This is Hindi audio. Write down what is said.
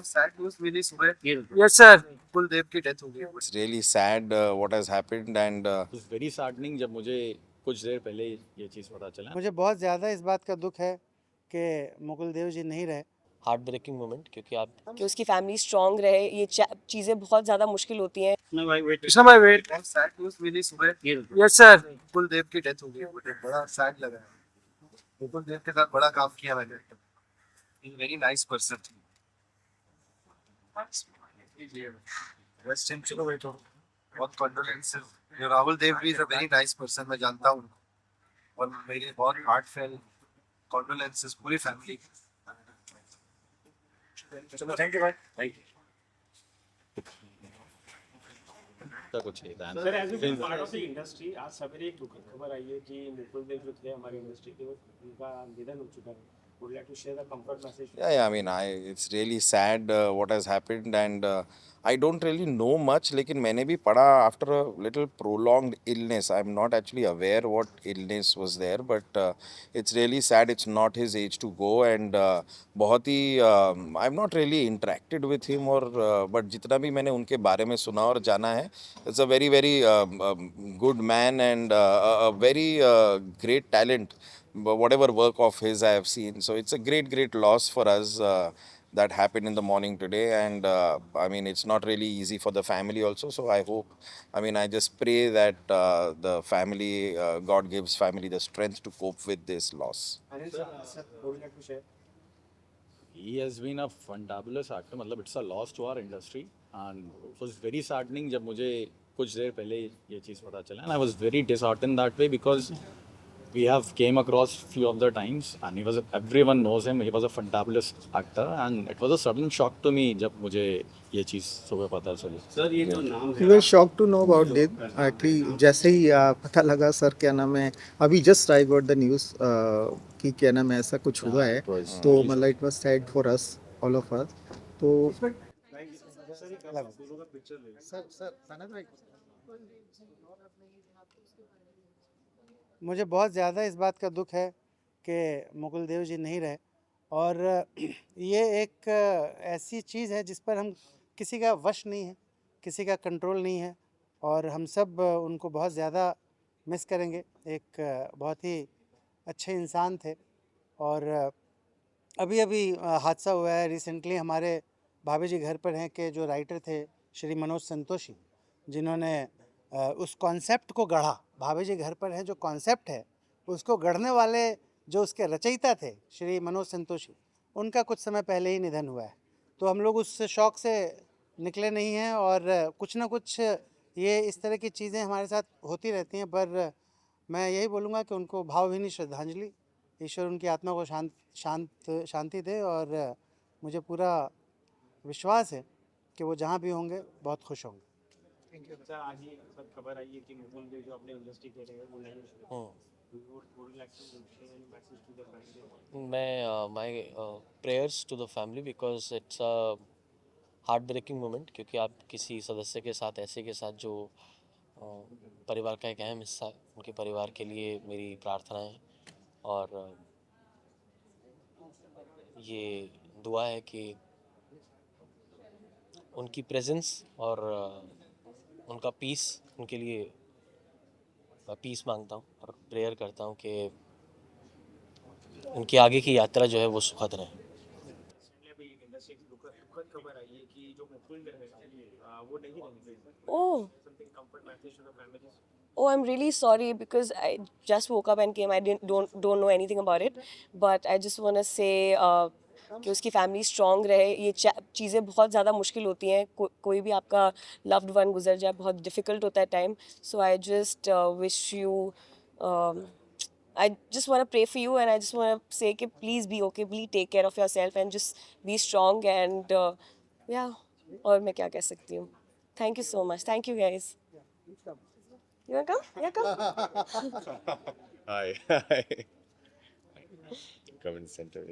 sad news मिली सुबह यस सर। कुलदेव की डेथ हो गई। It's really sad what has happened, and it's very saddening जब मुझे कुछ देर पहले ये चीज़ पता चला। मुझे बहुत ज़्यादा इस बात का दुख है कि मुकुल देव जी नहीं रहे। हार्ट ब्रेकिंग मोमेंट क्योंकि आप कि उसकी फैमिली स्ट्रांग रहे, ये चीज़ें बहुत ज़्यादा मुश्किल होती हैं। कृष्णा भाई वेट। बहुत sad news मिली सुबह यस सर। कुलदेव की डेथ हो गई। मुझे बड़ा sad लगा है। कुलदेव के साथ बड़ा काम किया मैंने। He's a very nice person. Rest in peace. बहुत condolences. राहुल देव भी is a very nice person. मैं जानता हूँ और मेरे बहुत heartfelt condolences पूरी family। चलो थैंक यू भाई। Thank you. कुछ नहीं था। Sir as a part of the industry आज सवेरे एक दुखद खबर आई है कि मुकुल देव जो थे हमारी इंडस्ट्री के, उनका निधन हो चुका है। Would like to share the comfort message. yeah, I mean, it's really sad what has happened, and I don't really know much. लेकिन मैंने भी पढ़ा after a little prolonged illness. I'm not actually aware what illness was there, but it's really sad. It's not his age to go, and बहुत ही I've not really interacted with him or but जितना भी मैंने उनके बारे में सुना और जाना है, it's a very very good man and a very great talent. Whatever work of his I have seen. So it's a great loss for us that happened in the morning today. And I mean, it's not really easy for the family also. So I hope, I mean, I just pray that the family, God gives family the strength to cope with this loss. Sir would like to share. He has been a fantabulous actor. मतलब it's a loss to our industry, and it was very saddening जब मुझे कुछ देर पहले ये चीज़ पता चला, and I was very disheartened that way because we have came across few of the times, and everyone knows him. He was a fantabulous actor, and it was a sudden shock to me जब मुझे ये चीज़ सुबह पता चली। सर ये जो नाम We were shocked to know about it. Actually, जैसे ही पता लगा सर क्या नाम है, अभी just I got the news कि क्या नाम है ऐसा कुछ हुआ है, तो मतलब it was sad for us all of us. तो मुझे बहुत ज़्यादा इस बात का दुख है कि मुकुल देव जी नहीं रहे। और ये एक ऐसी चीज़ है जिस पर हम किसी का वश नहीं है, किसी का कंट्रोल नहीं है, और हम सब उनको बहुत ज़्यादा मिस करेंगे। एक बहुत ही अच्छे इंसान थे। और अभी अभी हादसा हुआ है रिसेंटली, हमारे भाभी जी घर पर हैं कि जो राइटर थे श्री मनोज संतोषी, जिन्होंने उस कॉन्सेप्ट को गढ़ा। भाभी जी घर पर हैं जो कॉन्सेप्ट है उसको गढ़ने वाले जो उसके रचयिता थे श्री मनोज संतोषी, उनका कुछ समय पहले ही निधन हुआ है। तो हम लोग उस शौक से निकले नहीं हैं, और कुछ ना कुछ ये इस तरह की चीज़ें हमारे साथ होती रहती हैं। पर मैं यही बोलूँगा कि उनको भावभीनी श्रद्धांजलि। ईश्वर उनकी आत्मा को शांति दे, और मुझे पूरा विश्वास है कि वो जहाँ भी होंगे बहुत खुश होंगे। सर आज ही सर खबर आई है कि मुकुल देव जो अपने इंडस्ट्री के रहे वो नहीं हो। Would like to share any message to the family. मैं my prayers to the family because it's a heartbreaking moment क्योंकि आप किसी सदस्य के साथ ऐसे के साथ जो परिवार का एक अहम हिस्सा है, उनके परिवार के लिए मेरी प्रार्थनाएं हैं। और ये दुआ है कि उनकी प्रेजेंस और उनका पीस, उनके लिए पीस मांगता हूँ और प्रेयर करता हूँ कि उनकी आगे की यात्रा जो है वो सुखद रहे। अभी इंडस्ट्री की दुखद खबर आई है कि जो मुकुल देव है वो नहीं रहेंगे। Oh, something comfort message to the family. oh, I'm really sorry because I just woke up and came. I don't know anything about it, but I just want to say कि उसकी फैमिली स्ट्रांग रहे। ये चीज़ें बहुत ज़्यादा मुश्किल होती हैं। कोई भी आपका लव्ड वन गुजर जाए बहुत डिफ़िकल्ट होता है time. So I just wish you, I just want to pray for you, and I just want to say कि please be okay, please take care of yourself and just be strong and yeah, और मैं क्या कह सकती हूँ। Thank you so much. Thank you guys. You wanna come? Yeah, come. Hi. Come in center.